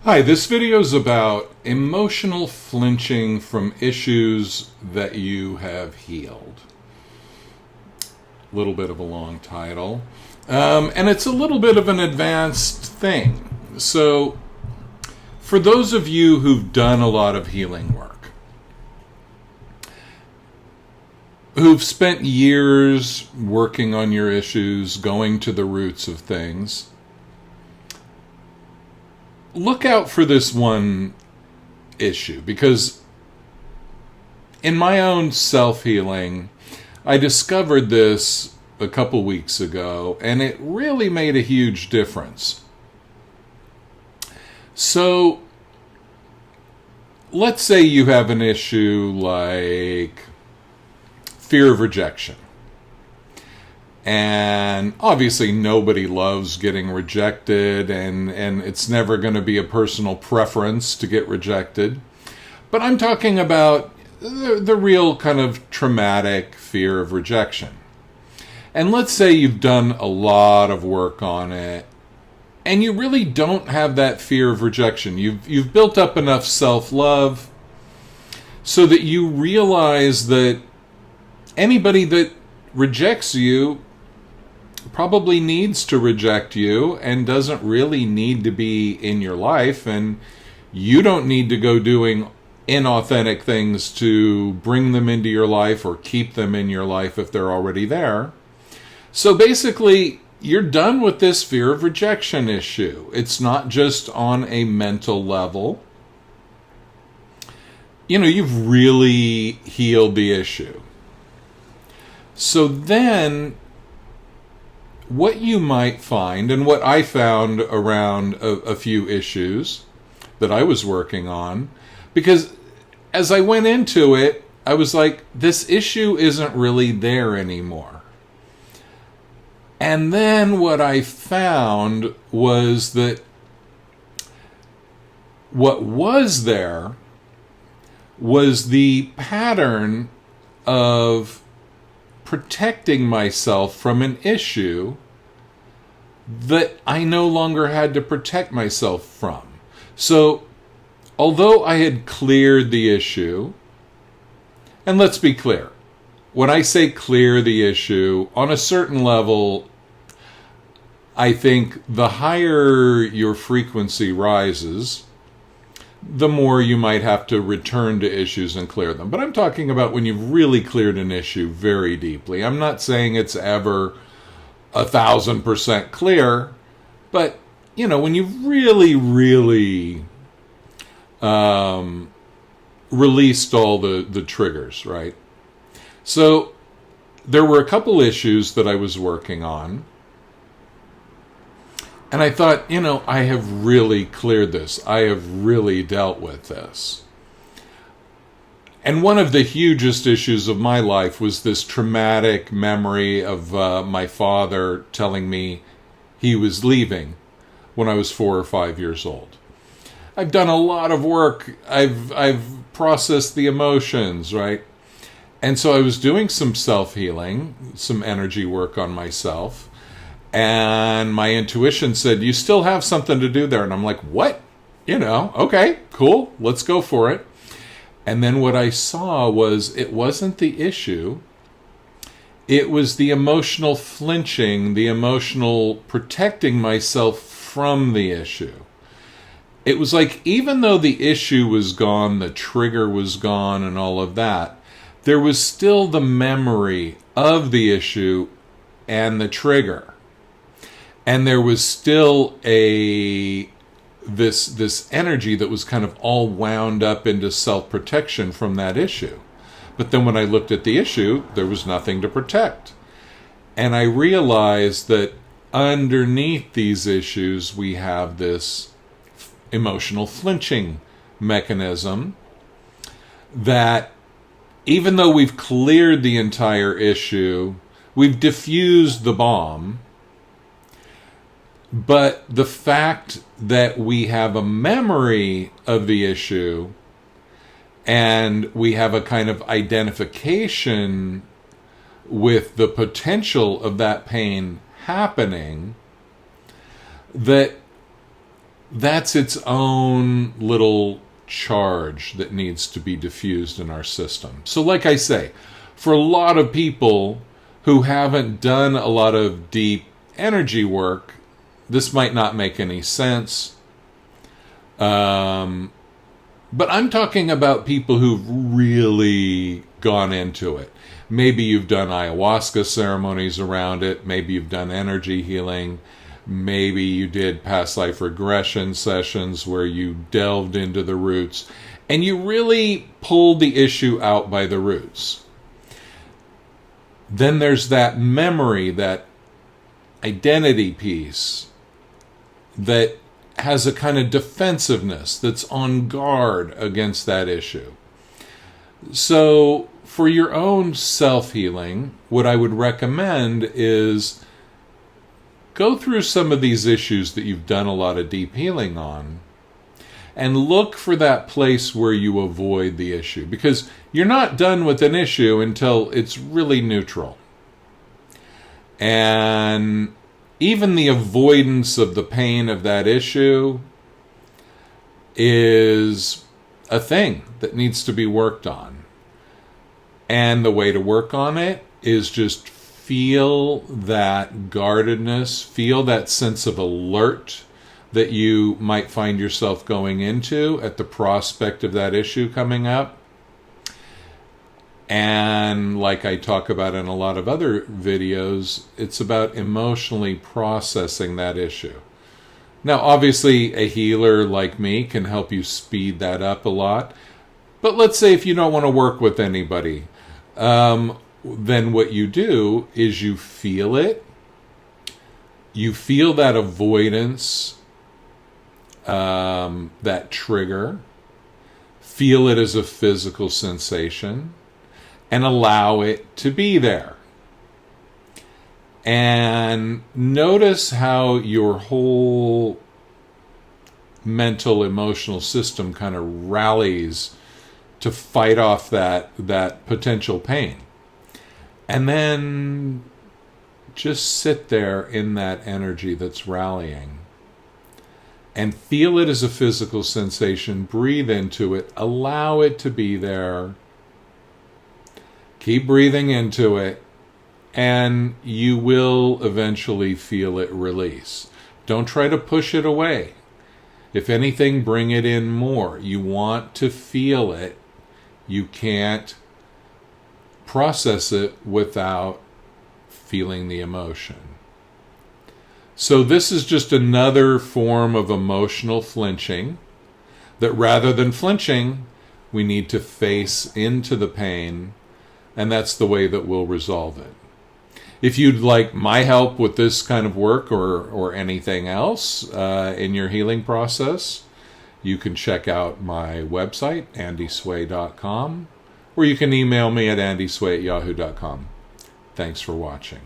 Hi, this video is about emotional flinching from issues that you have healed. A little bit of a long title. And it's a little bit of an advanced thing. So, for those of you who've done a lot of healing work, who've spent years working on your issues, going to the roots of things, look out for this one issue, because in my own self-healing, I discovered this a couple weeks ago, and it really made a huge difference. So, let's say you have an issue like fear of rejection. And obviously nobody loves getting rejected, and it's never going to be a personal preference to get rejected. But I'm talking about the real kind of traumatic fear of rejection. And let's say you've done a lot of work on it, and you really don't have that fear of rejection. You've built up enough self-love so that you realize that anybody that rejects you probably needs to reject you and doesn't really need to be in your life, and you don't need to go doing inauthentic things to bring them into your life or keep them in your life if they're already there. So basically, you're done with this fear of rejection issue. It's not just on a mental level. You've really healed the issue. So then, what you might find, and what I found around a few issues that I was working on, because as I went into it, I was like, this issue isn't really there anymore. And then what I found was that what was there was the pattern of protecting myself from an issue that I no longer had to protect myself from. So, although I had cleared the issue, and let's be clear, when I say clear the issue, on a certain level, I think the higher your frequency rises, the more you might have to return to issues and clear them. But I'm talking about when you've really cleared an issue very deeply. I'm not saying it's ever 1,000% clear, but, when you've really, really released all the triggers, right? So there were a couple issues that I was working on, and I thought, I have really cleared this. I have really dealt with this. And one of the hugest issues of my life was this traumatic memory of my father telling me he was leaving when I was 4 or 5 years old. I've done a lot of work. I've processed the emotions, right? And so I was doing some self-healing, some energy work on myself. And my intuition said, you still have something to do there. And I'm like, what? Okay, cool. Let's go for it. And then what I saw was it wasn't the issue. It was the emotional flinching, the emotional protecting myself from the issue. It was like, even though the issue was gone, the trigger was gone and all of that, there was still the memory of the issue and the trigger. And there was still this energy that was kind of all wound up into self-protection from that issue. But then when I looked at the issue, there was nothing to protect. And I realized that underneath these issues, we have this emotional flinching mechanism that, even though we've cleared the entire issue, we've diffused the bomb, but the fact that we have a memory of the issue and we have a kind of identification with the potential of that pain happening, that that's its own little charge that needs to be diffused in our system. So like I say, for a lot of people who haven't done a lot of deep energy work, this might not make any sense. But I'm talking about people who've really gone into it. Maybe you've done ayahuasca ceremonies around it. Maybe you've done energy healing. Maybe you did past life regression sessions where you delved into the roots and you really pulled the issue out by the roots. Then there's that memory, that identity piece that has a kind of defensiveness that's on guard against that issue. So for your own self-healing, what I would recommend is go through some of these issues that you've done a lot of deep healing on and look for that place where you avoid the issue, because you're not done with an issue until it's really neutral. And even the avoidance of the pain of that issue is a thing that needs to be worked on. And the way to work on it is just feel that guardedness, feel that sense of alert that you might find yourself going into at the prospect of that issue coming up. And like I talk about in a lot of other videos, it's about emotionally processing that issue. Now, obviously, a healer like me can help you speed that up a lot. But let's say if you don't want to work with anybody, then what you do is you feel it. You feel that avoidance, that trigger. Feel it as a physical sensation. And allow it to be there. And notice how your whole mental, emotional system kind of rallies to fight off that potential pain. And then just sit there in that energy that's rallying. And feel it as a physical sensation. Breathe into it. Allow it to be there. Keep breathing into it, and you will eventually feel it release. Don't try to push it away. If anything, bring it in more. You want to feel it. You can't process it without feeling the emotion. So this is just another form of emotional flinching, that rather than flinching, we need to face into the pain. And that's the way that we'll resolve it. If you'd like my help with this kind of work or anything else in your healing process, you can check out my website, andysway.com, or you can email me at andysway@yahoo.com. Thanks for watching.